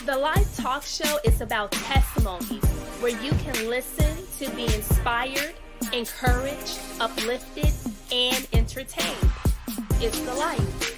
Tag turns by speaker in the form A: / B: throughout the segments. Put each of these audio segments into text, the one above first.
A: The Life Talk Show is about testimonies where you can listen to be inspired, encouraged, uplifted, and entertained. It's the life.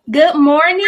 A: Good morning.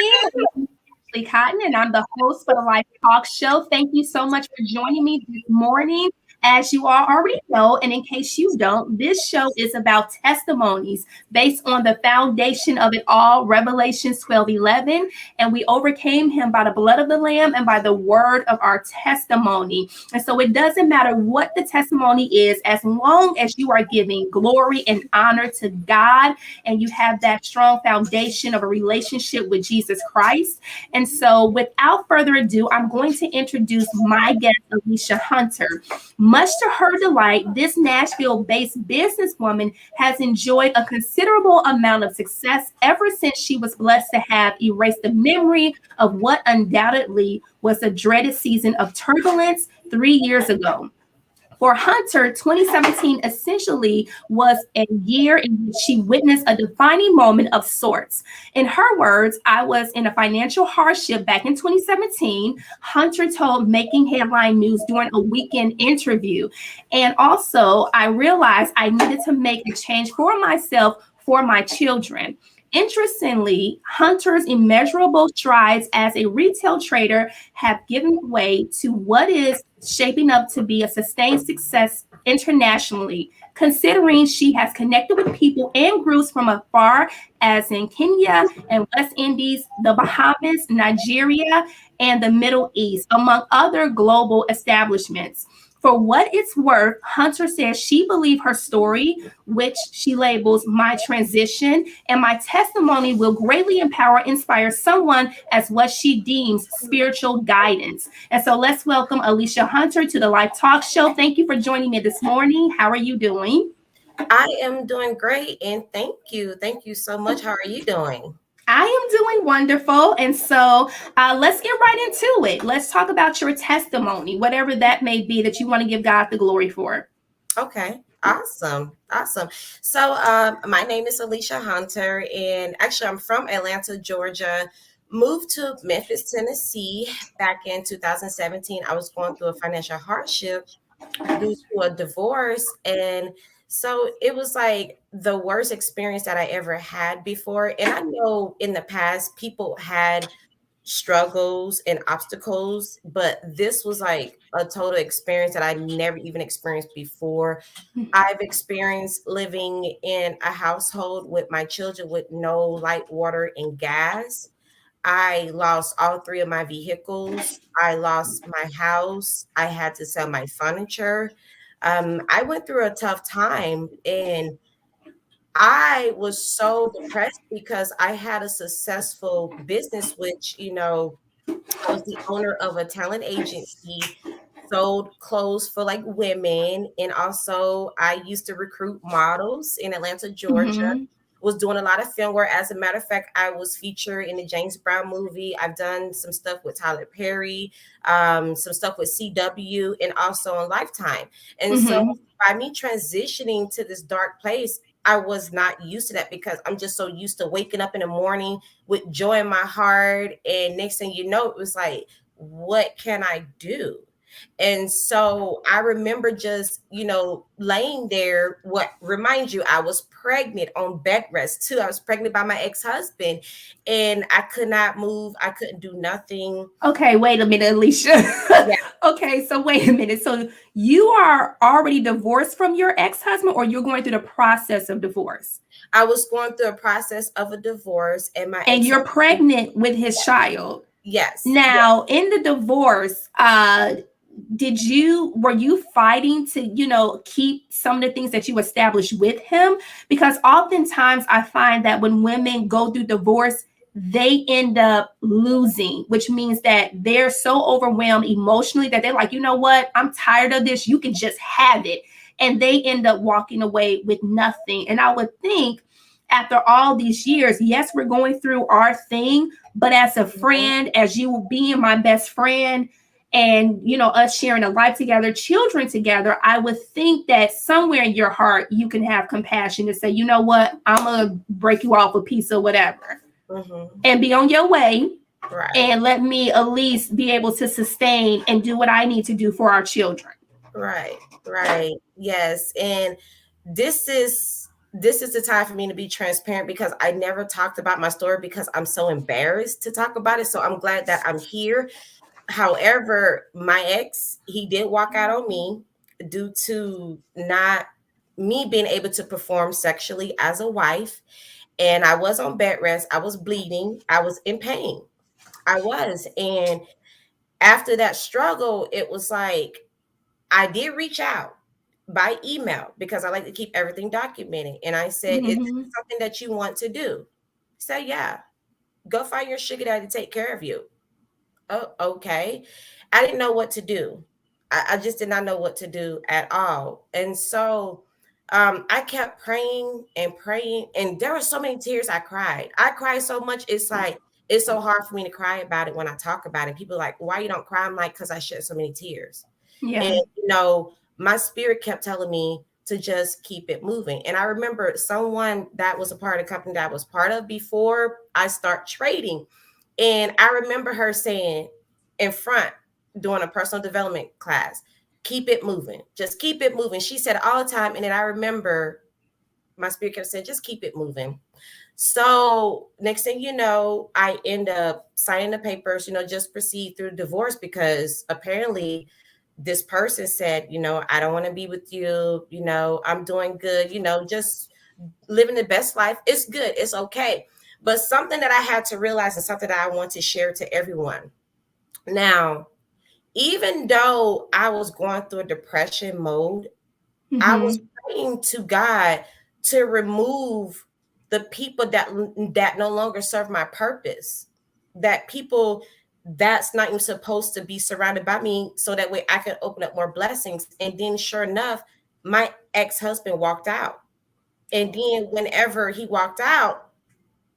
A: I'm Ashley Cotton, and I'm the host for the Life Talk Show. Thank you so much for joining me this morning. As you all already know, and in case you don't, this show is about testimonies based on the foundation of it all, Revelations 12:11. And we overcame him by the blood of the Lamb and by the word of our testimony. And so it doesn't matter what the testimony is, as long as you are giving glory and honor to God and you have that strong foundation of a relationship with Jesus Christ. And so without further ado, I'm going to introduce my guest, Alicia Hunter. Much to her delight, this Nashville-based businesswoman has enjoyed a considerable amount of success ever since she was blessed to have erased the memory of what undoubtedly was a dreaded season of turbulence 3 years ago. For Hunter, 2017 essentially was a year in which she witnessed a defining moment of sorts. In her words, I was in a financial hardship back in 2017, Hunter told Making Headline News during a weekend interview. And also, I realized I needed to make a change for myself, for my children. Interestingly, Hunter's immeasurable strides as a retail trader have given way to what is shaping up to be a sustained success internationally, considering she has connected with people and groups from afar, as in Kenya and West Indies, the Bahamas, Nigeria, and the Middle East, among other global establishments. For what it's worth, Hunter says she believes her story, which she labels my transition, and my testimony will greatly empower, inspire someone as what she deems spiritual guidance. And so let's welcome Alicia Hunter to the Life Talk Show. Thank you for joining me this morning. How are you doing?
B: I am doing great, and thank you. Thank you so much. How are you doing?
A: I am doing wonderful. And so let's get right into it. Let's talk about your testimony, whatever that may be that you want to give God the glory for.
B: Okay. Awesome. So my name is Alicia Hunter, and actually I'm from Atlanta, Georgia. Moved to Memphis, Tennessee back in 2017. I was going through a financial hardship due to a divorce, and so it was like the worst experience that I ever had before. And I know in the past people had struggles and obstacles, but this was like a total experience that I never even experienced before. I've experienced living in a household with my children with no light, water, and gas. I lost all three of my vehicles. I lost my house. I had to sell my furniture. I went through a tough time, and I was so depressed because I had a successful business, which, I was the owner of a talent agency, sold clothes for like women. And also I used to recruit models in Atlanta, Georgia.
A: Mm-hmm.
B: Was doing a lot of film work. As a matter of fact, I was featured in the James Brown movie. I've done some stuff with Tyler Perry, some stuff with CW, and also on Lifetime. And so
A: Mm-hmm.
B: by me transitioning to this dark place, I was not used to that because I'm just so used to waking up in the morning with joy in my heart. And next thing you know, it was like, what can I do? And so I remember just, laying there. What reminds you, I was pregnant on bed rest too. I was pregnant by my ex-husband, and I could not move. I couldn't do nothing.
A: Okay, wait a minute, Alicia.
B: Yeah,
A: Okay, so wait a minute. So you are already divorced from your ex-husband, or you're going through the process of divorce?
B: I was going through a process of a divorce, and my
A: And
B: ex.
A: you're pregnant with his child.
B: Yes.
A: Now, in the divorce, were you fighting to, keep some of the things that you established with him? Because oftentimes I find that when women go through divorce, they end up losing, which means that they're so overwhelmed emotionally that they're like, you know what, I'm tired of this, you can just have it. And they end up walking away with nothing. And I would think after all these years, yes, we're going through our thing, but as a
B: Mhm.
A: friend, as you being my best friend, and us sharing a life together, children together, I would think that somewhere in your heart you can have compassion to say, you know what, I'm gonna break you off a piece of whatever
B: Mhm.
A: and be on your way,
B: Right.
A: and let me at least be able to sustain and do what I need to do for our children.
B: Right. Right. Yes. And this is the time for me to be transparent because I never talked about my story because I'm so embarrassed to talk about it. So I'm glad that I'm here. However, my ex, he did walk out on me due to not me being able to perform sexually as a wife. And I was on bed rest. I was bleeding. I was in pain. I was. And after that struggle, it was like I did reach out by email because I like to keep everything documented. And I said, is this
A: Mm-hmm.
B: something that you want to do? He said, yeah, go find your sugar daddy to take care of you. Oh, okay. I didn't know what to do. I just did not know what to do at all. And so I kept praying and praying. And there were so many tears I cried. I cried so much. It's like, it's so hard for me to cry about it when I talk about it. People are like, why you don't cry? I'm like, because I shed so many tears. And,
A: Yeah.
B: my spirit kept telling me to just keep it moving. And I remember someone that was a part of the company that I was part of before I start trading. And I remember her saying in front during a personal development class, keep it moving, just keep it moving. She said it all the time. And then I remember my spirit kept saying, just keep it moving. So next thing you know, I end up signing the papers, just proceed through divorce because apparently this person said, I don't want to be with you, I'm doing good, just living the best life. It's good, it's okay. But something that I had to realize and something that I want to share to everyone. Now, even though I was going through a depression mode, I was
A: Mm-hmm.
B: praying to God to remove the people that no longer serve my purpose, that people that's not even supposed to be surrounded by me, so that way I can open up more blessings. And then, sure enough, my ex-husband walked out. And then, whenever he walked out,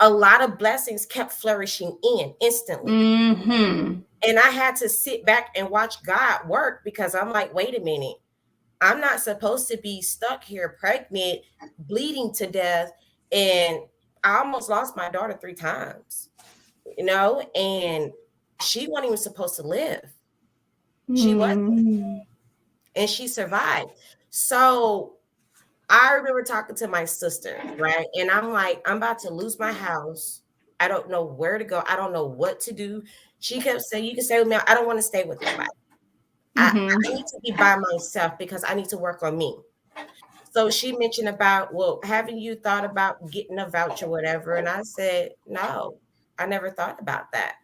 B: a lot of blessings kept flourishing in instantly.
A: Mm-hmm.
B: And I had to sit back and watch God work because I'm like, wait a minute. I'm not supposed to be stuck here pregnant, bleeding to death. And I almost lost my daughter 3 times, and she wasn't even supposed to live. She wasn't,
A: Mm-hmm.
B: and she survived. So I remember talking to my sister, right? And I'm like, I'm about to lose my house. I don't know where to go. I don't know what to do. She kept saying, you can stay with me. I don't want to stay with nobody. I
A: Mm-hmm.
B: need to be by myself because I need to work on me. So she mentioned about, well, haven't you thought about getting a voucher, whatever? And I said, no, I never thought about that.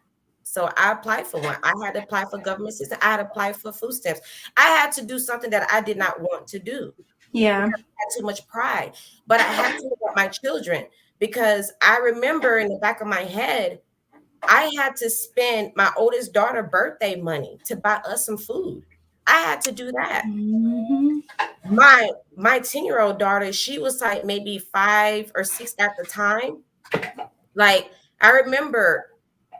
B: So I applied for one. I had to apply for government assistance. I had to apply for food stamps. I had to do something that I did not want to do
A: Yeah.
B: because I had too much pride. But I had to look at my children because I remember in the back of my head, I had to spend my oldest daughter birthday money to buy us some food. I had to do that.
A: Mm-hmm.
B: My 10-year-old daughter, she was like maybe 5 or 6 at the time. Like, I remember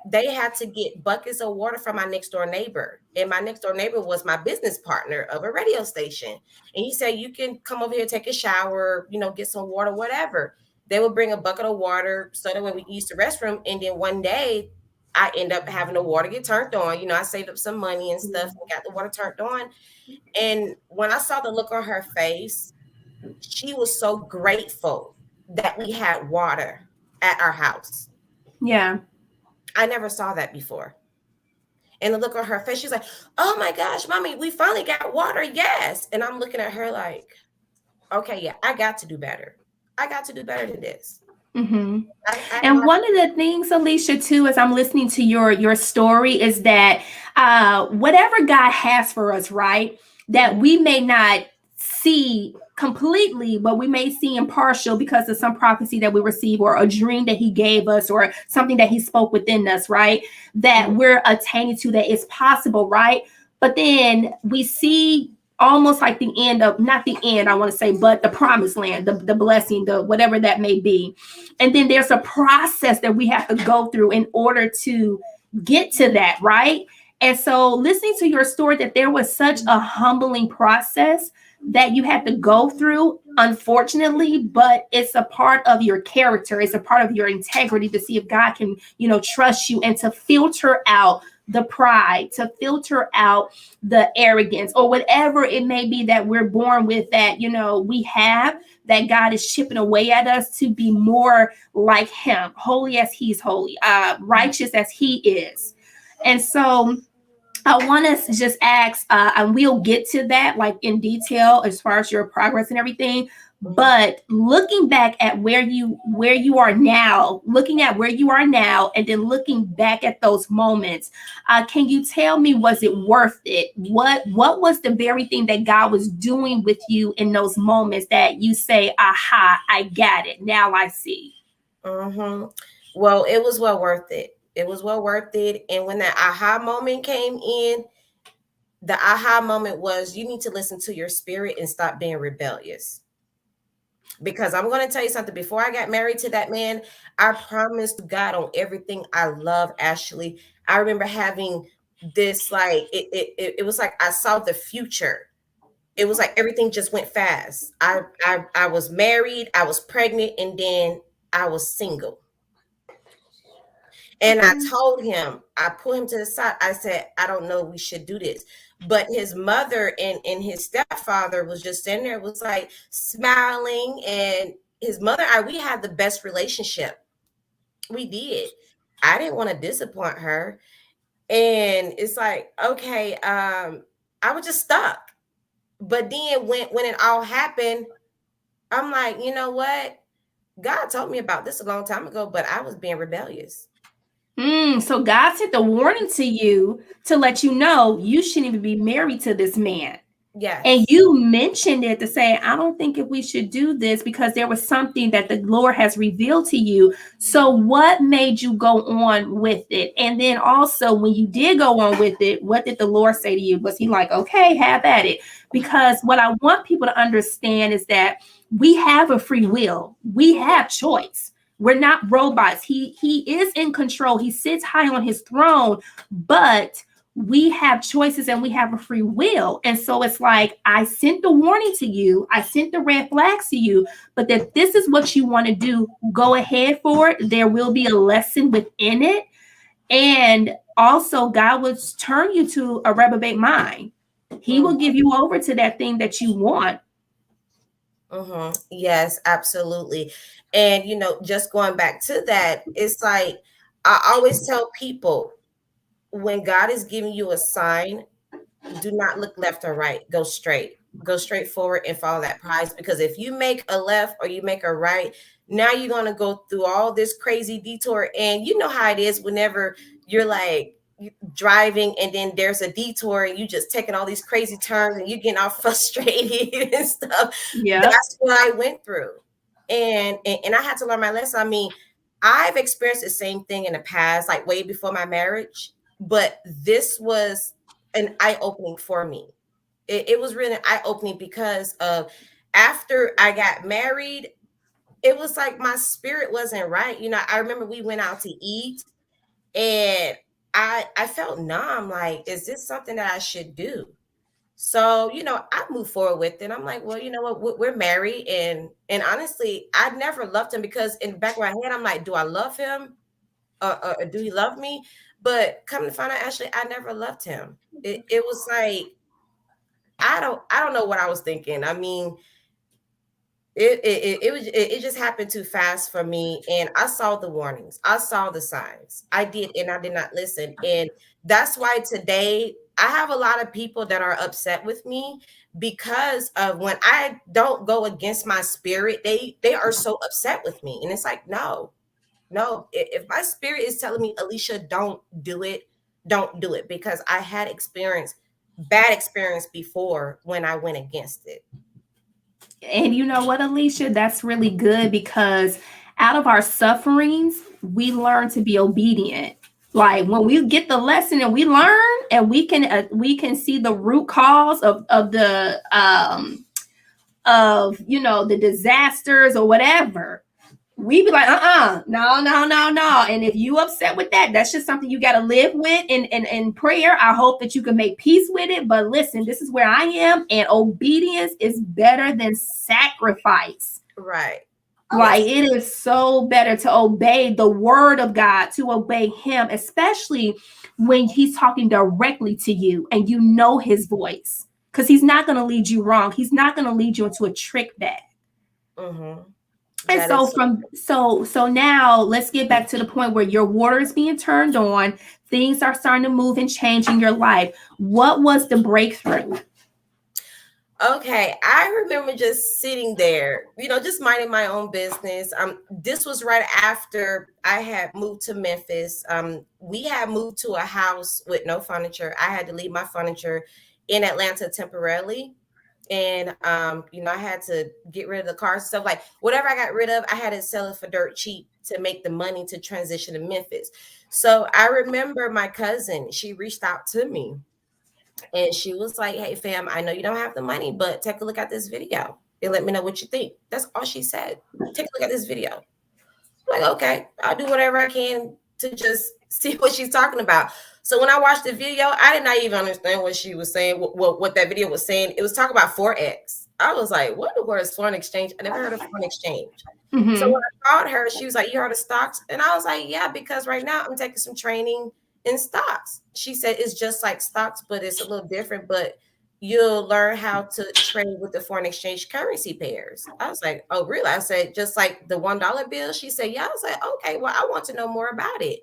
B: they had to get buckets of water from my next door neighbor, and my next door neighbor was my business partner of a radio station. And he said, you can come over here, take a shower, get some water, whatever. They would bring a bucket of water so that when we use the restroom. And then one day I end up having the water get turned on. I saved up some money and stuff and got the water turned on. And when I saw the look on her face, she was so grateful that we had water at our house.
A: Yeah.
B: I never saw that before. And the look on her face, she's like, oh my gosh, mommy, we finally got water. Yes. And I'm looking at her like, okay, yeah, I got to do better. I got to do better than this.
A: Mm-hmm.
B: I
A: And one of the things, Alicia, too, as I'm listening to your story, is that whatever God has for us, right, that we may not see completely, but we may see impartial because of some prophecy that we receive or a dream that He gave us or something that He spoke within us, right, that we're attaining to, that it's possible, right? But then we see almost like the end of, not the end, I want to say, but the promised land, the blessing, the whatever that may be. And then there's a process that we have to go through in order to get to that, right? And so listening to your story, that there was such a humbling process that you had to go through, unfortunately, but it's a part of your character, it's a part of your integrity to see if God can, trust you, and to filter out the pride, to filter out the arrogance, or whatever it may be that we're born with, that we have, that God is chipping away at us to be more like Him, holy as He's holy, righteous as He is. And so I want to just ask, and we'll get to that like in detail as far as your progress and everything. But looking back at where you are now, looking at where you are now, and then looking back at those moments, can you tell me, was it worth it? What was the very thing that God was doing with you in those moments that you say, "Aha, I got it. Now I see."
B: Mm-hmm. Well, it was well worth it. It was well worth it. And when that aha moment came in, the aha moment was you need to listen to your spirit and stop being rebellious. Because I'm going to tell you something. Before I got married to that man, I promised God on everything I love. Ashley, I remember having this like it was like I saw the future. It was like everything just went fast. I was married, I was pregnant, and then I was single. And I
A: Okay.
B: told him, I pulled him to the side. I said, I don't know, we should do this. But his mother and his stepfather was just sitting there, was like smiling. And his mother and I, we had the best relationship. We did. I didn't want to disappoint her. And it's like, okay, I was just stuck. But then when it all happened, I'm like, you know what? God told me about this a long time ago, but I was being rebellious.
A: So God sent the warning to you to let you know you shouldn't even be married to this man. And
B: Yes.
A: you mentioned it to say, I don't think if we should do this because there was something that the Lord has revealed to you. So, what made you go on with it? And then also, when you did go on with it, what did the Lord say to you? Was He like, okay, have at it? Because what I want people to understand is that we have a free will, we have choice. We're not robots. He is in control. He sits high on His throne, but we have choices and we have a free will. And so it's like, I sent the warning to you, I sent the red flags to you, but if this is what you want to do, go ahead for it. There will be a lesson within it. And also, God will turn you to a reprobate mind. He will give you over to that thing that you want.
B: Mm-hmm. Yes, absolutely. And just going back to that, it's like I always tell people, when God is giving you a sign, do not look left or right. Go straight. Go straight forward and follow that prize. Because if you make a left or you make a right, now you're gonna go through all this crazy detour. And you know how it is whenever you're like driving and then there's a detour and you just taking all these crazy turns and you getting all frustrated and stuff.
A: Yep.
B: That's what I went through. And I had to learn my lesson. I mean, I've experienced the same thing in the past, like way before my marriage, but this was an eye-opening for me. It was really eye-opening because of after I got married, it was like my spirit wasn't right. I remember we went out to eat and I felt numb, like, is this something that I should do? So, I moved forward with it. I'm like, well, you know what? We're married, and honestly, I never loved him because in the back of my head, I'm like, do I love him? Or do he love me? But come to find out, actually, I never loved him. It was like I don't know what I was thinking. I mean, it just happened too fast for me, and I saw the warnings, I saw the signs, I did, and I did not listen. And that's why today I have a lot of people that are upset with me because of when I don't go against my spirit, they are so upset with me. And it's like, no, no. If my spirit is telling me, Alicia, don't do it, because I had bad experience before when I went against it.
A: And you know what, Alicia? That's really good because out of our sufferings, we learn to be obedient. Like when we get the lesson and we learn and we can see the root cause of the of the disasters or whatever, we be like, no, no, no, no. And if you upset with that, that's just something you got to live with in prayer. I hope that you can make peace with it. But listen, this is where I am, and obedience is better than sacrifice.
B: Right.
A: Like
B: Yes.
A: it is so better to obey the word of God, to obey him, especially when he's talking directly to you and you know his voice. Because he's not going to lead you wrong. He's not going to lead you into a trick bag.
B: Mm-hmm.
A: And
B: That
A: so
B: is so.
A: from so now let's get back to the point where your water is being turned on, things are starting to move and change in your life. What was the breakthrough?
B: Okay, I remember just sitting there, just minding my own business. This was right after I had moved to Memphis. We had moved to a house with no furniture. I had to leave my furniture in Atlanta temporarily. And I had to get rid of the cars and stuff. Like whatever I got rid of, I had to sell it for dirt cheap to make the money to transition to Memphis. So I remember my cousin, she reached out to me and she was like, "Hey, fam, I know you don't have the money, but take a look at this video and let me know what you think." That's all she said. Take a look at this video. I'm like, okay, I'll do whatever I can to just see what she's talking about. So when I watched the video, I did not even understand what she was saying, what that video was saying. It was talking about Forex. I was like, what the word is foreign exchange? I never heard of foreign exchange. So
A: Mm-hmm.
B: when I called her, she was like, "You heard of stocks?" And I was like, "Yeah, because right now I'm taking some training in stocks." She said, "It's just like stocks, but it's a little different, but you'll learn how to trade with the foreign exchange currency pairs." I was like, "Oh, really?" I said, "Just like the $1 bill?" She said, "Yeah." I was like, "Okay, well, I want to know more about it."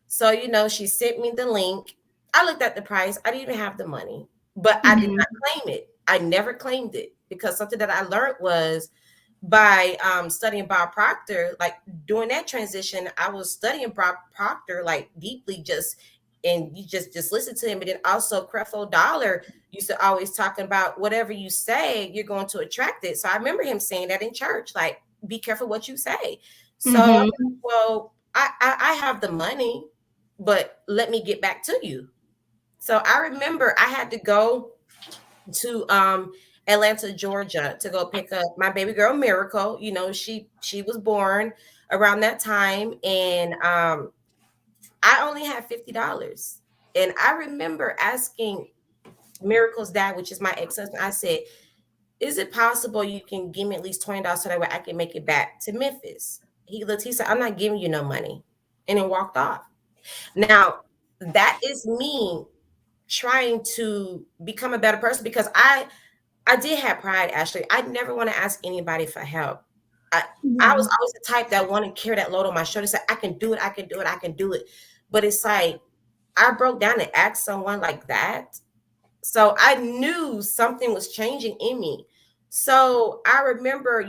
B: So, she sent me the link. I looked at the price. I didn't even have the money, but I did
A: Mm-hmm.
B: not claim it. I never claimed it because something that I learned was by studying Bob Proctor, like during that transition, I was studying Bob Proctor like deeply, and you just listen to him. And then also Creflo Dollar used to always talking about whatever you say, you're going to attract it. So I remember him saying that in church, like, be careful what you say. So I'm like,
A: Mm-hmm.
B: well, I have the money, but let me get back to you. So I remember I had to go to Atlanta, Georgia to go pick up my baby girl Miracle. She was born around that time, and I only had $50. And I remember asking Miracle's dad, which is my ex-husband, I said, "Is it possible you can give me at least $20 so that way I can make it back to Memphis?" He looked, he said, "I'm not giving you no money," and then walked off. Now, that is me trying to become a better person because I did have pride, Ashley. I never want to ask anybody for help. I, I
A: Yeah.
B: was always the type that wanted to carry that load on my shoulder, say, "I can do it, I can do it, I can do it." But it's like I broke down and asked someone like that. So I knew something was changing in me. So I remember,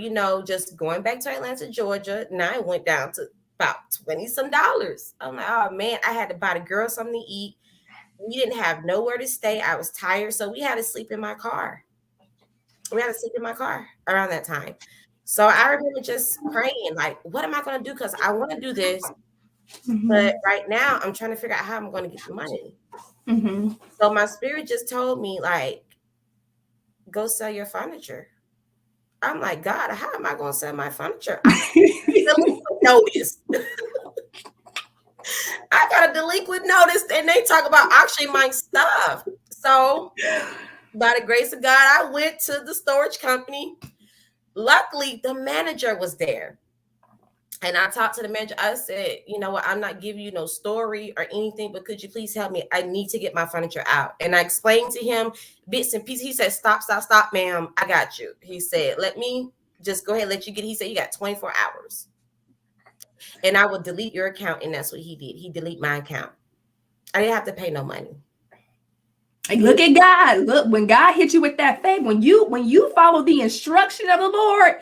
B: just going back to Atlanta, Georgia. Now I went down to about 20 some dollars. I'm like, oh man, I had to buy the girl something to eat. We didn't have nowhere to stay. I was tired. So we had to sleep in my car. We had to sleep in my car around that time. So I remember just praying, like, what am I going to do? Because I want to do this. But
A: Mm-hmm.
B: right now, I'm trying to figure out how I'm going to get the money.
A: Mm-hmm.
B: So my spirit just told me, like, go sell your furniture. I'm like, God, how am I going to sell my furniture? I got a delinquent notice. I got a delinquent notice, and they talk about auctioning my stuff. So by the grace of God, I went to the storage company. Luckily, the manager was there. And I talked to the manager. I said, "You know what? I'm not giving you no story or anything, but could you please help me? I need to get my furniture out." And I explained to him bits and pieces. He said, "Stop, stop, stop, ma'am. I got you." He said, "Let me just go ahead and let you get it." He said, "You got 24 hours and I will delete your account." And that's what he did. He deleted my account. I didn't have to pay no money.
A: Like, look at God. Look, when God hit you with that faith, when you follow the instruction of the Lord,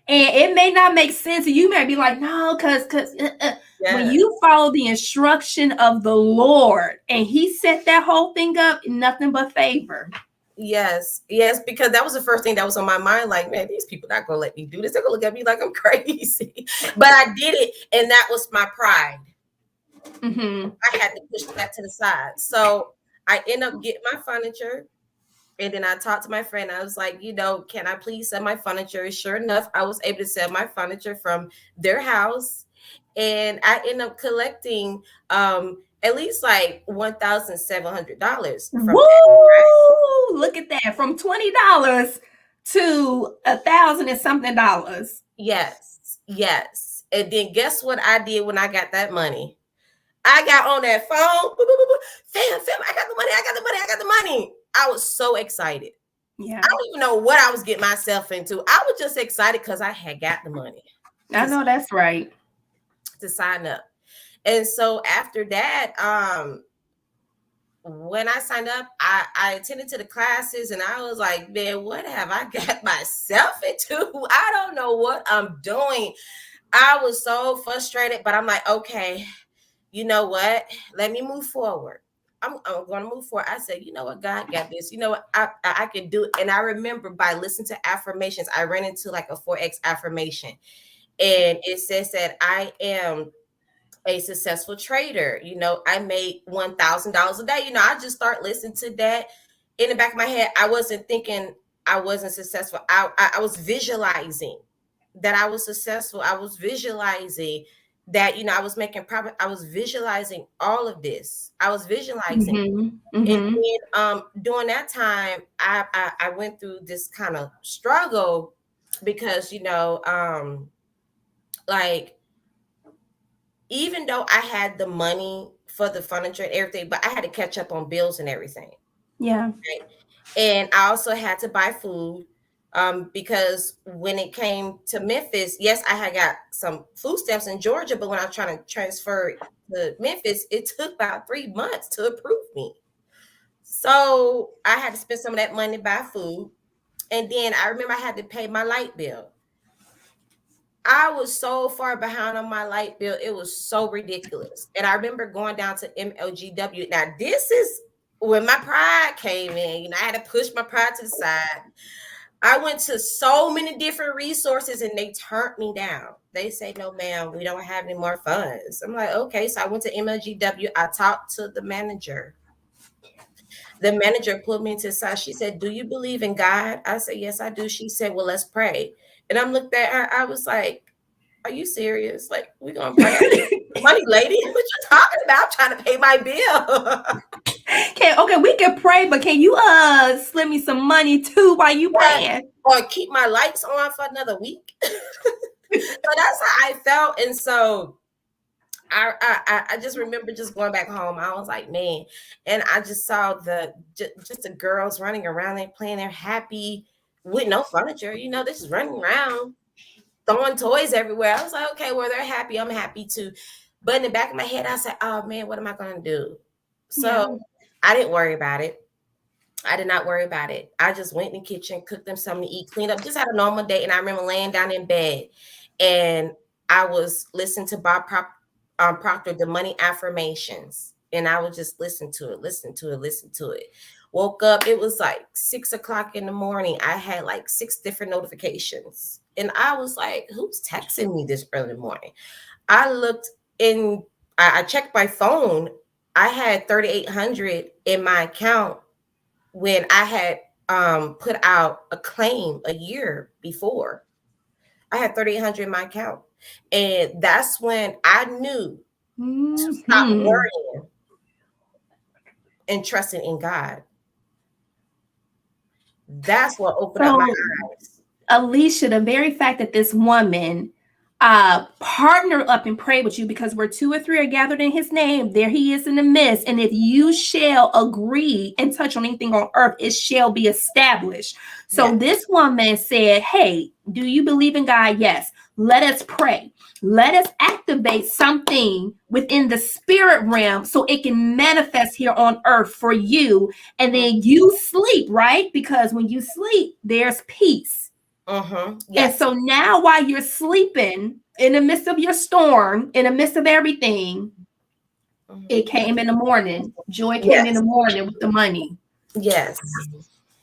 A: and it may not make sense, and you may be like, no, because when
B: Yes.
A: you follow the instruction of the Lord, and He set that whole thing up, nothing but favor.
B: Yes, yes, because that was the first thing that was on my mind. Like, man, these people not gonna let me do this. They're gonna look at me like I'm crazy. But I did it, and that was my pride.
A: Mm-hmm.
B: I had to push that to the side. So I end up getting my furniture. And then I talked to my friend. I was like, can I please sell my furniture? Sure enough, I was able to sell my furniture from their house. And I ended up collecting at least like $1,700 from that.
A: Woo! Look at that. From $20 to 1,000 and something dollars.
B: Yes, yes. And then guess what I did when I got that money? I got on that phone. Fam, I got the money. I got the money. I was so excited.
A: Yeah.
B: I don't even know what I was getting myself into. I was just excited because I had got the money
A: I know that's right.
B: to sign up. And so after that, when I signed up, I attended to the classes and I was like, man, what have I got myself into? I don't know what I'm doing. I was so frustrated, but I'm like, okay, you know what? Let me move forward. I'm going to move forward. I said, you know what? God got this. You know what? I can do it. And I remember by listening to affirmations, I ran into like a 4X affirmation. And it says that I am a successful trader. I made $1,000 a day. I just start listening to that. In the back of my head, I wasn't thinking I wasn't successful. I was visualizing that I was successful. I was visualizing that I was making profit. I was visualizing all of this. I was visualizing.
A: Mm-hmm.
B: And
A: Mm-hmm.
B: then during that time, I went through this kind of struggle because like, even though I had the money for the furniture and everything, but I had to catch up on bills and everything.
A: Yeah.
B: Right? And I also had to buy food because when it came to Memphis, yes, I had got some food stamps in Georgia, but when I was trying to transfer to Memphis, it took about 3 months to approve me. So I had to spend some of that money to buy food. And then I remember I had to pay my light bill. I was so far behind on my light bill. It was so ridiculous. And I remember going down to MLGW. Now, this is when my pride came in. I had to push my pride to the side. I went to so many different resources and they turned me down. They say, no, ma'am, we don't have any more funds. I'm like, okay. So I went to MLGW. I talked to the manager. The manager pulled me to the side. She said, do you believe in God? I said, yes, I do. She said, well, let's pray. And I'm looked at her. I was like, are you serious? Like, we're going to pray. Money, lady. What you talking about? I'm trying to pay my bill.
A: Okay, we can pray, but can you slip me some money too while you praying?
B: Or keep my lights on for another week. So that's how I felt. And so I just remember just going back home. I was like, man, and I just saw just the girls running around and playing. They're happy with no furniture. They're just running around, throwing toys everywhere. I was like, okay, well, they're happy. I'm happy too. But in the back of my head, I said, oh man, what am I going to do? So I didn't worry about it. I did not worry about it. I just went in the kitchen, cooked them something to eat, cleaned up, just had a normal day. And I remember laying down in bed and I was listening to Bob Proctor, the money affirmations. And I would just listen to it. Woke up, it was like 6 o'clock in the morning. I had like 6 different notifications. And I was like, who's texting me this early in the morning? I looked in, I checked my phone. I had 3,800 in my account when I had put out a claim a year before. I had 3,800 in my account. And that's when I knew to stop worrying and trusting in God. That's what opened up my eyes.
A: Aleisha, the very fact that this woman partner up and pray with you, because where two or three are gathered in his name, there he is in the midst. And if you shall agree and touch on anything on earth, it shall be established. So
B: Yes.
A: this woman said, hey, do you believe in God? Yes. Let us pray. Let us activate something within the spirit realm so it can manifest here on earth for you. And then you sleep, right? Because when you sleep, there's peace. And
B: Yes.
A: so now, while you're sleeping in the midst of your storm, in the midst of everything, it came in the morning. Joy came in the
B: Yes.
A: morning with the money.
B: Yes.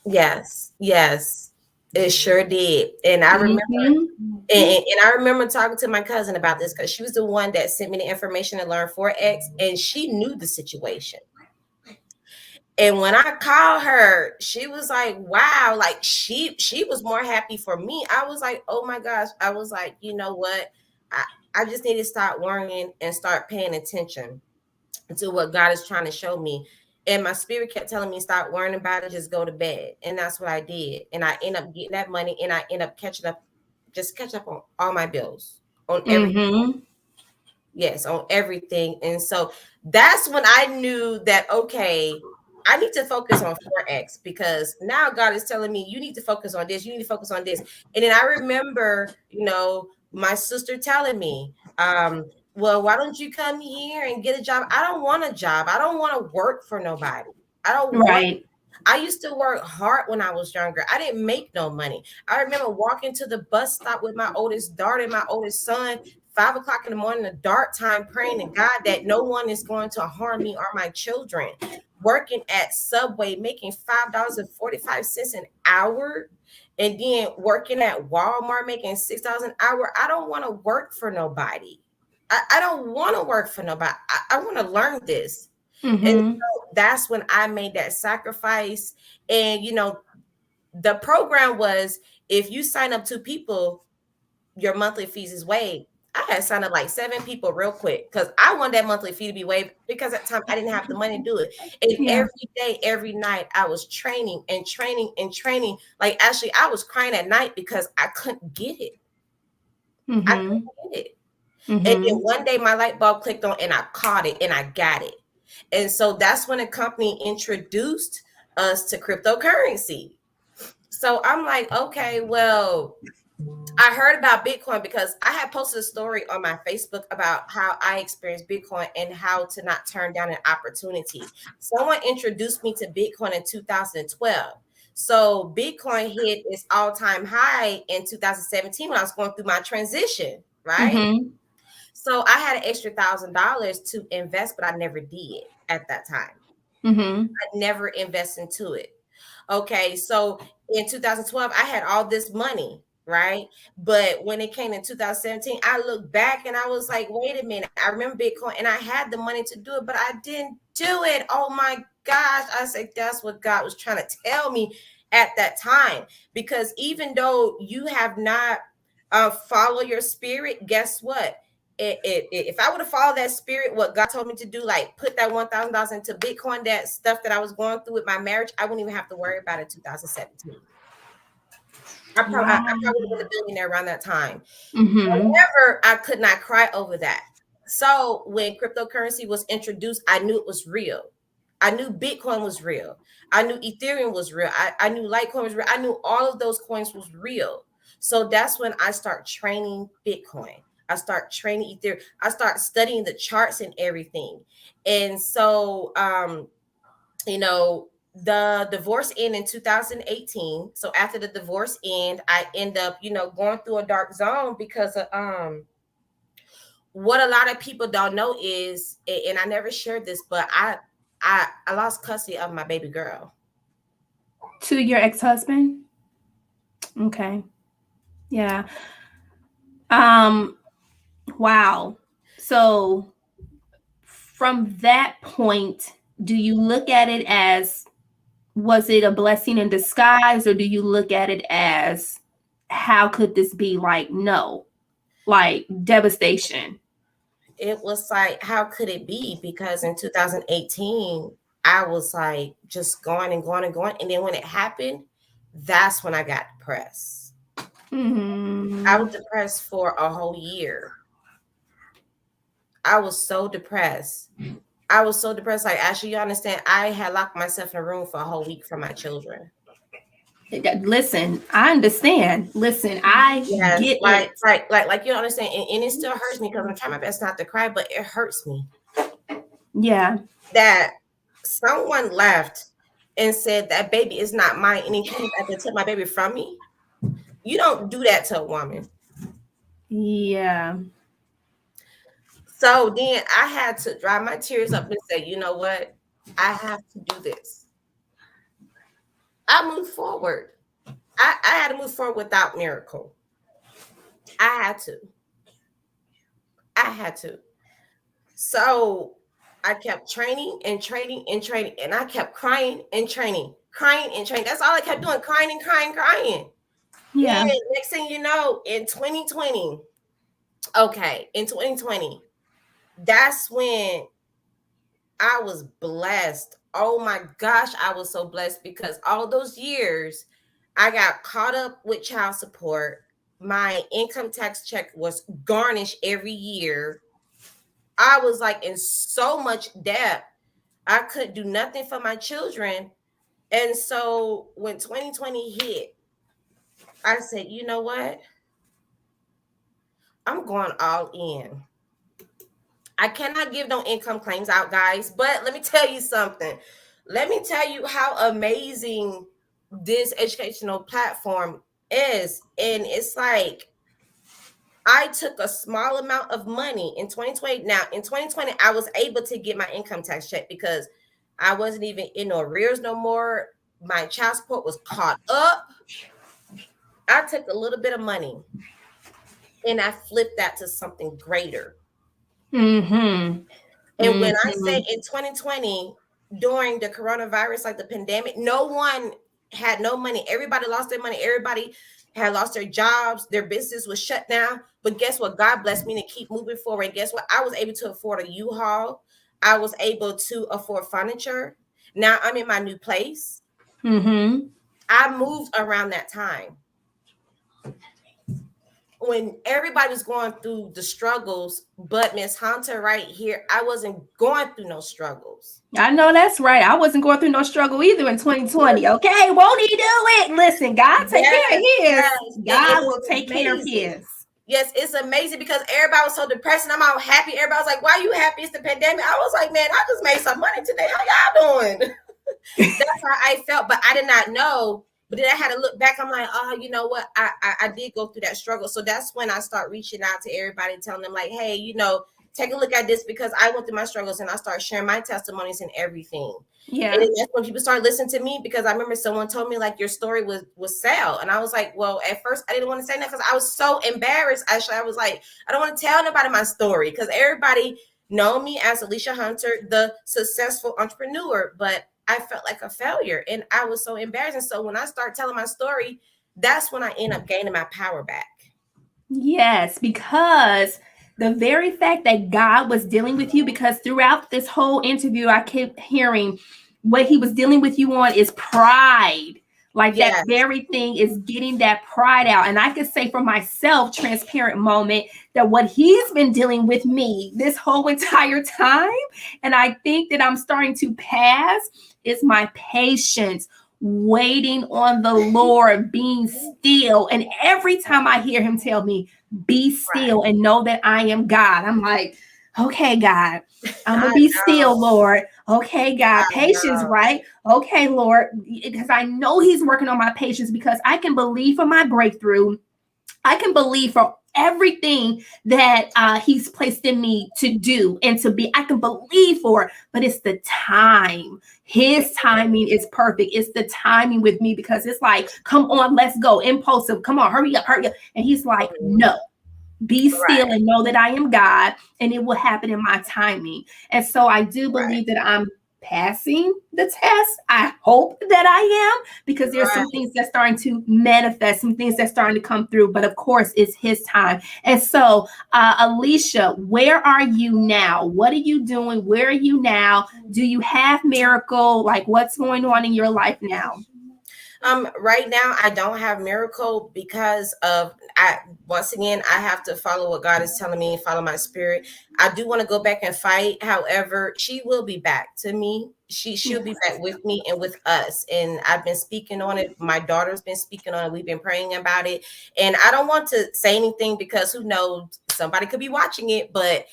B: Yes. Yes. It sure did. And I remember,
A: Mm-hmm.
B: and I remember talking to my cousin about this because she was the one that sent me the information to learn Forex, and she knew the situation. And when I called her, she was like, wow, like she was more happy for me. I was like, oh my gosh. I was like, you know what? I just need to start worrying and start paying attention to what God is trying to show me. And my spirit kept telling me, stop worrying about it, just go to bed. And that's what I did. And I end up getting that money, and I end up catch up on all my bills, on everything.
A: Mm-hmm.
B: Yes, on everything. And so that's when I knew that, okay, I need to focus on Forex, because now God is telling me, you need to focus on this, you need to focus on this. And then I remember, my sister telling me, well, why don't you come here and get a job? I don't want a job. I don't want to work for nobody. I don't want.
A: Right.
B: I used to work hard when I was younger. I didn't make no money. I remember walking to the bus stop with my oldest daughter and my oldest son, 5 o'clock in the morning, the dark time, praying to God that no one is going to harm me or my children. Working at Subway, making $5.45 an hour, and then working at Walmart, making $6 an hour. I don't want to work for nobody. I don't want to work for nobody. I want to learn this. And
A: Mm-hmm.
B: so that's when I made that sacrifice. And, the program was, if you sign up 2 people, your monthly fees is waived. I had signed up like 7 people real quick because I wanted that monthly fee to be waived, because at the time I didn't have the money to do it. And
A: Yeah.
B: every day, every night, I was training and training and training. Like, actually, I was crying at night because I couldn't get it. I
A: Mm-hmm.
B: couldn't get it. And then
A: Mm-hmm.
B: one day my light bulb clicked on, and I caught it and I got it. And so that's when a company introduced us to cryptocurrency. So I'm like, okay, well, I heard about Bitcoin because I had posted a story on my Facebook about how I experienced Bitcoin and how to not turn down an opportunity. Someone introduced me to Bitcoin in 2012. So Bitcoin hit its all-time high in 2017 when I was going through my transition, right?
A: Mm-hmm.
B: So I had an extra $1,000 to invest, but I never did at that time.
A: Mm-hmm.
B: I never invest into it. Okay, so in 2012, I had all this money, right? But when it came in 2017, I looked back and I was like, wait a minute. I remember Bitcoin and I had the money to do it, but I didn't do it. Oh my gosh. I said, that's what God was trying to tell me at that time. Because even though you have not follow your spirit, guess what? If I would have followed that spirit, what God told me to do, like put that $1,000 into Bitcoin, that stuff that I was going through with my marriage, I wouldn't even have to worry about it in 2017. I probably would have been a billionaire around that time.
A: Mm-hmm.
B: However, I could not cry over that. So when cryptocurrency was introduced, I knew it was real. I knew Bitcoin was real. I knew Ethereum was real. I knew Litecoin was real. I knew all of those coins was real. So that's when I start training Bitcoin. I start training Ethereum. I start studying the charts and everything. And so, the divorce ended in 2018. So after the divorce end, I end up, going through a dark zone because of what a lot of people don't know is, and I never shared this, but I lost custody of my baby girl.
A: To your ex-husband? Okay. Yeah. Um, wow. So from that point, do you look at it as, was it a blessing in disguise, or do you look at it as, how could this be, like, no, like devastation?
B: It was like, how could it be? Because in 2018, I was like just going and going and going. And then when it happened, that's when I got depressed.
A: Mm-hmm.
B: I was depressed for a whole year. I was so depressed. I was so depressed. Like, actually, you understand, I had locked myself in a room for a whole week from my children.
A: Listen, I understand. Listen, I
B: Yes,
A: get it.
B: you understand, and it still hurts me because I'm trying my best not to cry, but it hurts me
A: Yeah.
B: that someone left and said that baby is not mine, and he came back and took my baby from me. You don't do that to a woman.
A: Yeah.
B: So then I had to dry my tears up and say, you know what? I have to do this. I moved forward. I had to move forward without Miracle. I had to. I had to. So I kept training and training and training, and I kept crying and training, crying and training. That's all I kept doing, crying and crying, crying.
A: Yeah.
B: And next thing you know, in 2020, in 2020, that's when I was blessed. Oh my gosh, I was so blessed because all those years I got caught up with child support. My income tax check was garnished every year. I was like in so much debt. I couldn't do nothing for my children. And so when 2020 hit, I said, you know what? I'm going all in. I cannot give no income claims out, guys, but let me tell you something. Let me tell you how amazing this educational platform is. And it's like I took a small amount of money in 2020. Now, in 2020, I was able to get my income tax check because I wasn't even in no arrears no more. My child support was caught up. I took a little bit of money and I flipped that to something greater.
A: Mm-hmm.
B: And when I
A: Mm-hmm.
B: say in 2020, during the coronavirus, like the pandemic, no one had no money. Everybody lost their money. Everybody had lost their jobs. Their business was shut down. But guess what? God blessed me to keep moving forward. And guess what? I was able to afford a U-Haul. I was able to afford furniture. Now I'm in my new place.
A: Mm-hmm.
B: I moved around that time when everybody was going through the struggles, but Miss Hunter right here, I wasn't going through no struggles.
A: I know that's right. I wasn't going through no struggle either in 2020. Okay, won't he do it? Listen, God take care of
B: Yes,
A: his.
B: yes. And
A: God will
B: it's
A: take care of
B: amazing.
A: his.
B: Yes, it's amazing because everybody was so depressed and I'm all happy. Everybody was like, why are you happy? It's the pandemic. I was like, man, I just made some money today. How y'all doing? That's how I felt, but I did not know. But then I had to look back. I'm like, oh, you know what? I did go through that struggle. So that's when I start reaching out to everybody, telling them like, hey, take a look at this because I went through my struggles and I start sharing my testimonies and everything. And
A: Yeah.
B: then that's when people start listening to me because I remember someone told me like your story was sad. And I was like, well, at first I didn't want to say that because I was so embarrassed. Actually, I was like, I don't want to tell nobody my story because everybody know me as Alicia Hunter, the successful entrepreneur, but I felt like a failure and I was so embarrassed. And so when I start telling my story, that's when I end up gaining my power back.
A: Yes, because the very fact that God was dealing with you, because throughout this whole interview, I kept hearing what he was dealing with you on is pride. Like that
B: Yes.
A: very thing is getting that pride out. And I can say for myself, transparent moment, that what he's been dealing with me this whole entire time, and I think that I'm starting to pass, is my patience, waiting on the Lord, being still. And every time I hear him tell me, be
B: Right.
A: still and know that I am God, I'm like, okay, God, I'm gonna
B: I
A: be
B: know.
A: still, Lord. Okay, God,
B: I
A: patience,
B: know.
A: right? Okay, Lord, because I know he's working on my patience because I can believe for my breakthrough. I can believe for everything that he's placed in me to do and to be. I can believe for it, but it's the time. His timing is perfect. It's the timing with me because it's like, come on, let's go. Impulsive. Come on, hurry up, hurry up. And he's like,
B: Mhm.
A: no, be still
B: Right.
A: and know that I am God and it will happen in my timing. And so I do
B: Right.
A: believe that I'm passing the test. I hope that I am because there's some
B: Right.
A: things that's starting to manifest, some things that's starting to come through. But of course, it's his time. And so, Aleisha, where are you now? What are you doing? Where are you now? Do you have miracle? Like, what's going on in your life now?
B: Right now I don't have Miracle because of I once again I have to follow what God is telling me, follow my spirit. I do want to go back and fight. However, she will be back to me. She'll be back with me and with us. And I've been speaking on it. My daughter's been speaking on it. We've been praying about it. And I don't want to say anything because who knows, somebody could be watching it, but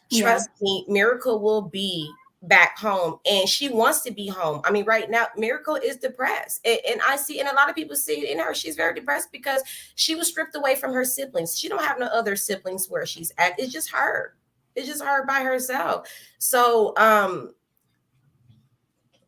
A: Yeah.
B: trust me, Miracle will be back home and she wants to be home. I mean, right now Miracle is depressed, and I see, and a lot of people see it in her, she's very depressed because she was stripped away from her siblings. She don't have no other siblings where she's at. It's just her by herself. So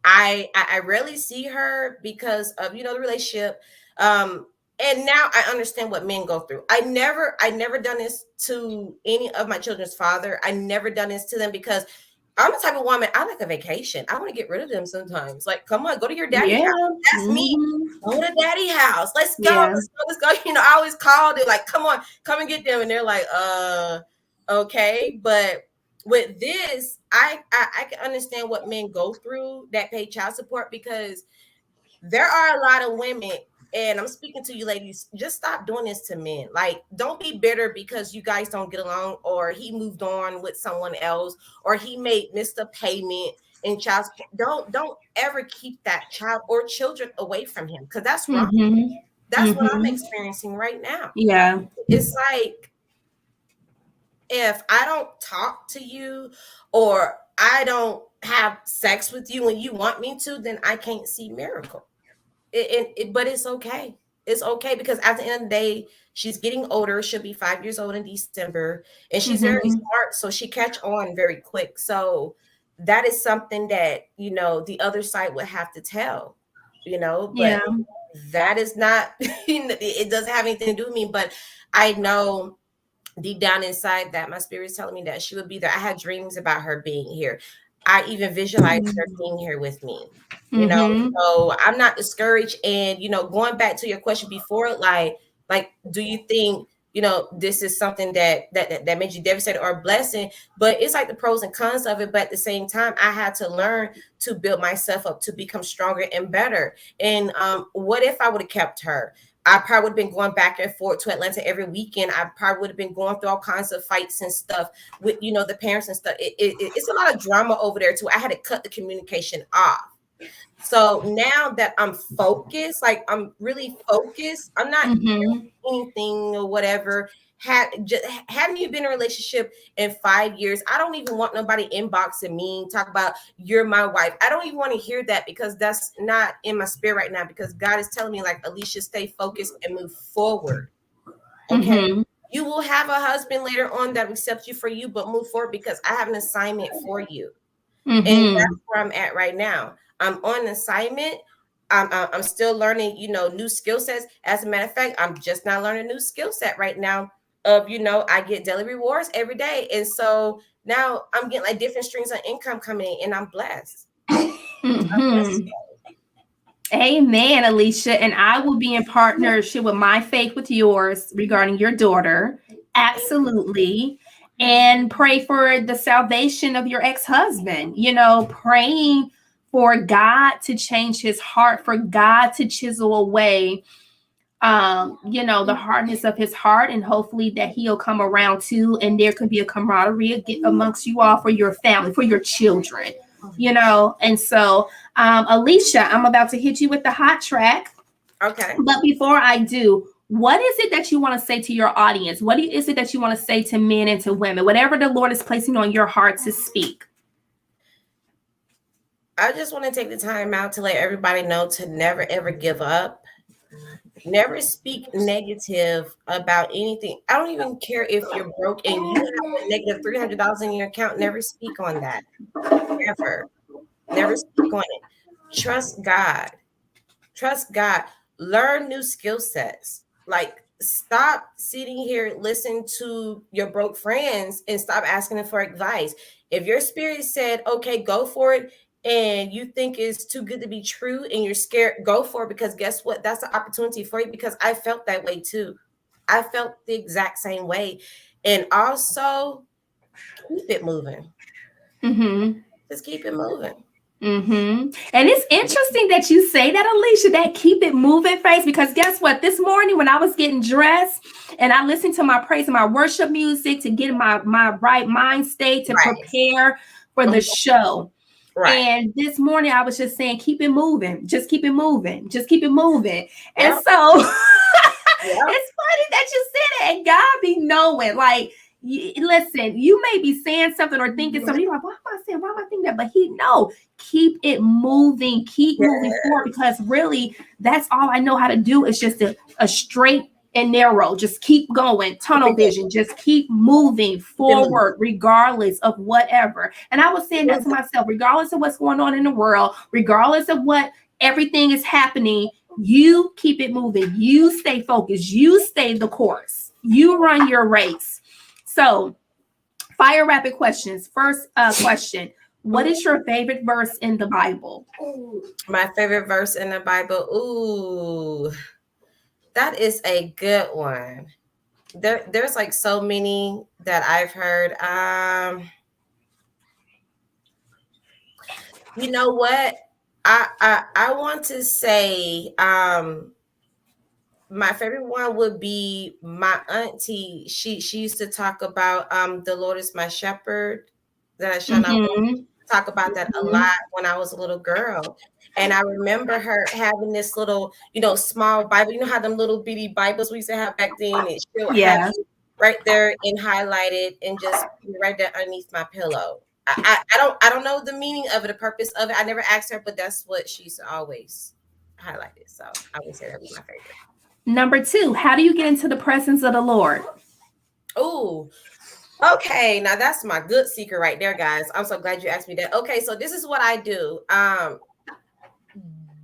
B: I rarely see her because of the relationship. And now I understand what men go through. I never done this to any of my children's father. I never done this to them because I'm the type of woman, I like a vacation. I want to get rid of them sometimes. Like, come on, go to your daddy
A: Yeah.
B: house. That's me.
A: Hmm.
B: Go to daddy house. Let's go.
A: Yeah.
B: Let's go. I always called it like, come on, come and get them. And they're like, okay. But with this, I can understand what men go through that pay child support because there are a lot of women, and I'm speaking to you ladies, just stop doing this to men. Like, don't be bitter because you guys don't get along, or he moved on with someone else, or he missed a payment in child support. Don't ever keep that child or children away from him because that's wrong.
A: Hmm.
B: That's what I'm
A: Hmm.
B: experiencing right now.
A: Yeah.
B: It's like, if I don't talk to you or I don't have sex with you when you want me to, then I can't see Miracle. But it's okay. It's okay because at the end of the day, she's getting older. She'll be 5 years old in December, and she's very
A: Hmm.
B: smart, so she catch on very quick. So that is something that the other side would have to tell,
A: Yeah.
B: but that is not. It doesn't have anything to do with me, but I know deep down inside that my spirit is telling me that she would be there. I had dreams about her being here. I even visualized her being here with me. You know,
A: Hmm.
B: so I'm not discouraged. And going back to your question before, like, do you think this is something that made you devastated or a blessing? But it's like the pros and cons of it. But at the same time, I had to learn to build myself up to become stronger and better. And what if I would have kept her? I probably would have been going back and forth to Atlanta every weekend. I probably would have been going through all kinds of fights and stuff with, the parents and stuff. It's a lot of drama over there too. I had to cut the communication off. So now that I'm focused, like I'm really focused, I'm not
A: Hmm.
B: anything or whatever. Hadn't you been in a relationship in 5 years? I don't even want nobody inboxing me talk about you're my wife. I don't even want to hear that because that's not in my spirit right now. Because God is telling me, like, Alicia, stay focused and move forward. Okay,
A: Hmm.
B: you will have a husband later on that accepts you for you, but move forward because I have an assignment for you. And
A: Hmm.
B: that's where I'm at right now. I'm on assignment. I'm still learning, new skill sets. As a matter of fact, I'm just not learning a new skill set right now. Of I get daily rewards every day, and so now I'm getting like different streams of income coming in, and I'm blessed. I'm blessed.
A: Hmm. Amen, Alicia. And I will be in partnership with my faith with yours regarding your daughter. Absolutely. And pray for the salvation of your ex husband. Praying for God to change his heart, for God to chisel away, the hardness of his heart, and hopefully that he'll come around too. And there could be a camaraderie amongst you all for your family, for your children, And so, Alicia, I'm about to hit you with the hot track.
B: Okay.
A: But before I do, what is it that you want to say to your audience? What is it that you want to say to men and to women? Whatever the Lord is placing on your heart to speak.
B: I just want to take the time out to let everybody know to never ever give up. Never speak negative about anything. I don't even care if you're broke and you have a negative $300 in your account. Never speak on that. Never. Never speak on it. Trust God. Trust God. Learn new skill sets. Like, stop sitting here listening to your broke friends and stop asking them for advice. If your spirit said, okay, go for it, and you think it's too good to be true and you're scared, go for it, because guess what? That's an opportunity for you, because I felt that way too. I felt the exact same way. And also, keep it moving.
A: Mm-hmm.
B: Just keep it moving.
A: Mm-hmm. And it's interesting that you say that, Alicia, that keep it moving face, because guess what? This morning when I was getting dressed and I listened to my praise and my worship music to get my right mind state to
B: Right.
A: prepare for the show.
B: Right.
A: And this morning I was just saying, keep it moving, just keep it moving, just keep it moving. And
B: Yep.
A: so
B: Yep.
A: it's funny that you said it, and God be knowing, like, listen, you may be saying something or thinking something. You're like, why am I saying? Why am I thinking that? But he know, keep it moving, keep moving forward, because really, that's all I know how to do is just a straight and narrow. Just keep going, tunnel vision. Just keep moving forward, regardless of whatever. And I was saying that to myself, regardless of what's going on in the world, regardless of what everything is happening. You keep it moving. You stay focused. You stay the course. You run your race. So, fire rapid questions. First question. What is your favorite verse in the Bible?
B: My favorite verse in the Bible. Ooh, that is a good one. There's like so many that I've heard. You know what? I want to say my favorite one would be my auntie. She used to talk about the Lord is my shepherd, that I shall not want. Talk about that a lot when I was a little girl. And I remember her having this little, small Bible. You know how them little bitty Bibles we used to have back then, and she'll have it right there and highlighted and just right there underneath my pillow. I don't know the meaning of it, the purpose of it. I never asked her, but that's what she used to always highlight it. So I would say that was my favorite.
A: Number 2, how do you get into the presence of the Lord?
B: Oh, okay. Now that's my good secret right there, guys. I'm so glad you asked me that. Okay, so this is what I do.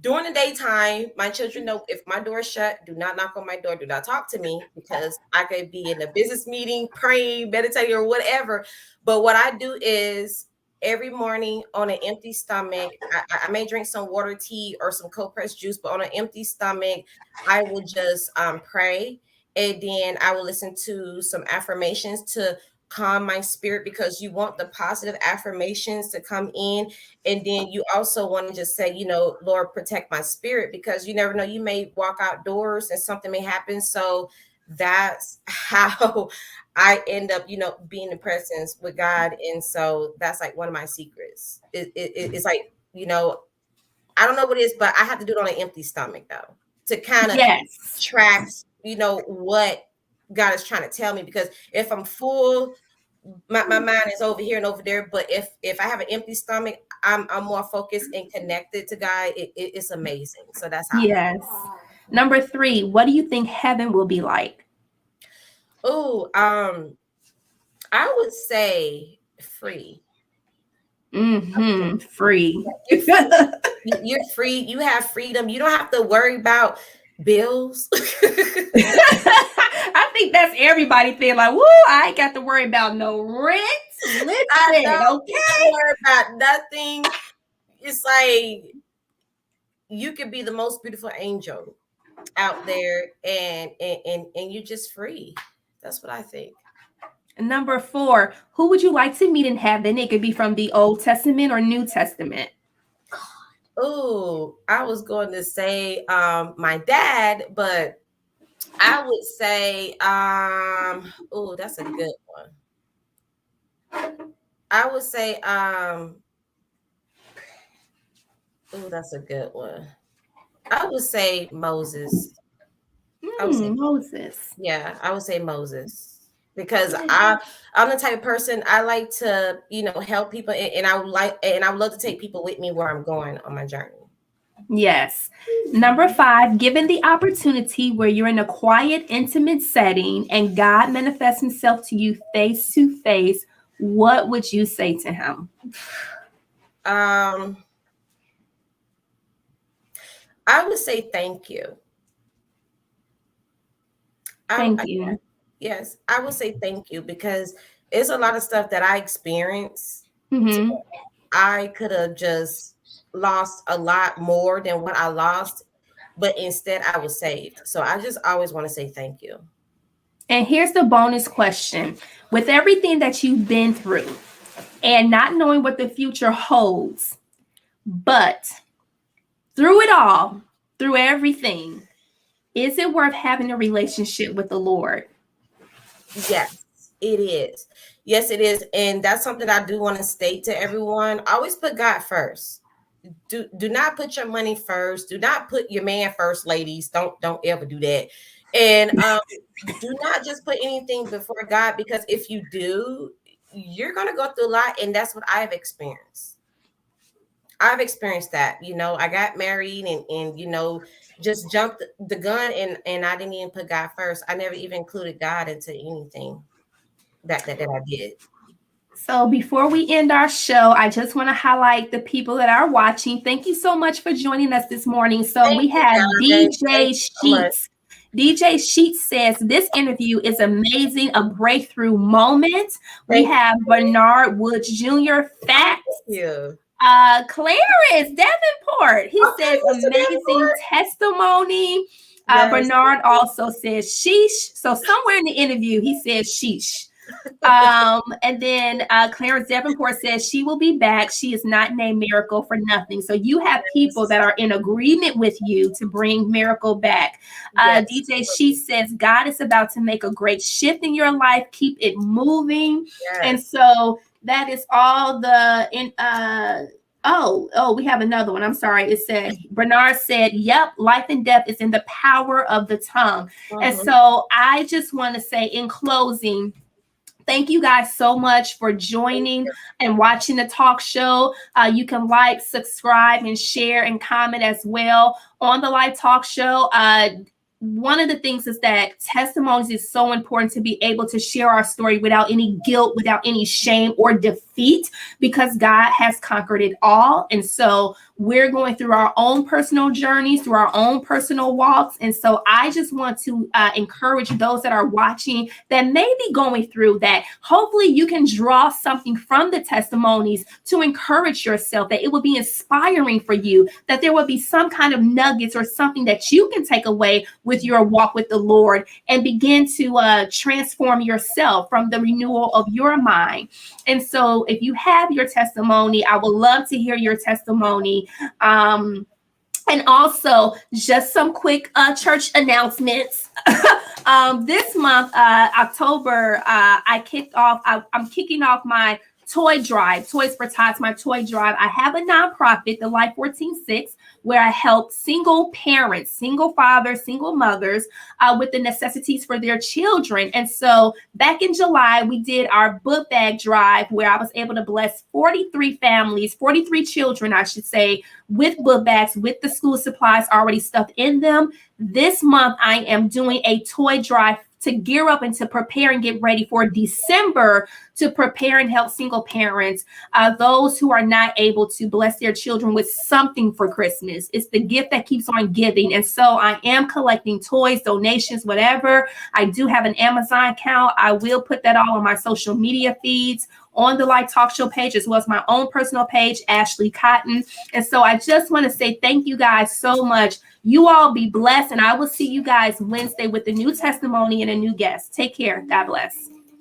B: During the daytime, my children know if my door is shut, do not knock on my door, do not talk to me, because I could be in a business meeting, praying, meditating, or whatever. But what I do is every morning on an empty stomach, I may drink some water, tea, or some cold pressed juice, but on an empty stomach, I will just pray. And then I will listen to some affirmations to calm my spirit, because you want the positive affirmations to come in. And then you also want to just say, Lord, protect my spirit, because you never know, you may walk outdoors and something may happen. So that's how I end up, being in presence with God. And so that's like one of my secrets. It's like, I don't know what it is, but I have to do it on an empty stomach though, to kind of track, what God is trying to tell me. Because if I'm full, my mind is over here and over there. But if I have an empty stomach, I'm more focused and connected to God. It's amazing. So that's how.
A: Yes. Number 3, what do you think heaven will be like?
B: Oh, I would say free.
A: Free.
B: You're free. You have freedom. You don't have to worry about bills.
A: I think that's everybody thing. Like, woo, I ain't got to worry about no rent. Listen,
B: I don't
A: okay?
B: worry about nothing. It's like you could be the most beautiful angel out there, and you're just free. That's what I think.
A: Number 4, who would you like to meet in heaven? It could be from the Old Testament or New Testament.
B: Oh, I was going to say my dad, but I would say oh, that's a good one. I would say oh, that's a good one. I would say Moses. I would say
A: Moses.
B: Yeah, I would say Moses, because I'm the type of person, I like to, help people, and I would love to take people with me where I'm going on my journey.
A: Yes. Number 5, given the opportunity where you're in a quiet, intimate setting and God manifests himself to you face to face, what would you say to him?
B: I would say thank you.
A: Thank you.
B: Yes, I would say thank you, because it's a lot of stuff that I experienced. I could have just lost a lot more than what I lost, but instead I was saved. So I just always want to say thank you.
A: And here's the bonus question. With everything that you've been through and not knowing what the future holds, But through it all, through everything, is it worth having a relationship with the Lord?
B: Yes, it is. Yes, it is. And that's something I do want to state to everyone. Always put God first. Do not put your money first. Do not put your man first, ladies. Don't ever do that. And do not just put anything before God, because if you do, you're gonna go through a lot. And that's what I've experienced. I've experienced that. I got married and just jumped the gun, and I didn't even put God first. I never even included God into anything that I did.
A: So before we end our show, I just want to highlight the people that are watching. Thank you so much for joining us this morning. So
B: Thank
A: we
B: you,
A: have
B: guys. Thank
A: DJ
B: you so much.
A: Sheets. DJ Sheets says this interview is amazing, a breakthrough moment. We
B: Thank
A: have Bernard Woods Jr.
B: Oh,
A: Facts.
B: thank you.
A: Clarence Davenport, he
B: Okay,
A: says
B: Mr.
A: amazing
B: Davenport.
A: testimony.
B: Yes.
A: Bernard also says sheesh. So somewhere in the interview, he says sheesh. And then Clarence Davenport says she will be back. She is not named Miracle for nothing. So you have people that are in agreement with you to bring Miracle back.
B: Yes.
A: DJ She says God is about to make a great shift in your life. Keep it moving. And
B: Yes.
A: so that is all the we have another one. I'm sorry. It said Bernard said, "Yep, life and death is in the power of the tongue." And
B: Mhm.
A: so I just want to say in closing, thank you guys so much for joining and watching the talk show. You can like, subscribe, and share and comment as well on the live talk show. One of the things is that testimonies is so important to be able to share our story without any guilt, without any shame or defeat, because God has conquered it all. And so we're going through our own personal journeys, through our own personal walks. And so I just want to encourage those that are watching that may be going through that. Hopefully you can draw something from the testimonies to encourage yourself, that it will be inspiring for you, that there will be some kind of nuggets or something that you can take away with your walk with the Lord and begin to transform yourself from the renewal of your mind. And so if you have your testimony, I would love to hear your testimony. And also, just some quick church announcements. This month, October, I'm kicking off my toy drive, Toys for Tots, my toy drive. I have a nonprofit, the Life 146, where I help single parents, single fathers, single mothers with the necessities for their children. And so back in July, we did our book bag drive where I was able to bless 43 families, 43 children, I should say, with book bags, with the school supplies already stuffed in them. This month, I am doing a toy drive to gear up and to prepare and get ready for December, to prepare and help single parents, those who are not able to bless their children with something for Christmas. It's the gift that keeps on giving. And so I am collecting toys, donations, whatever. I do have an Amazon account. I will put that all on my social media feeds, on the Live Talk Show page, as well as my own personal page, Ashley Cotton. And so I just want to say thank you guys so much. You all be blessed, and I will see you guys Wednesday with a new testimony and a new guest. Take care. God bless.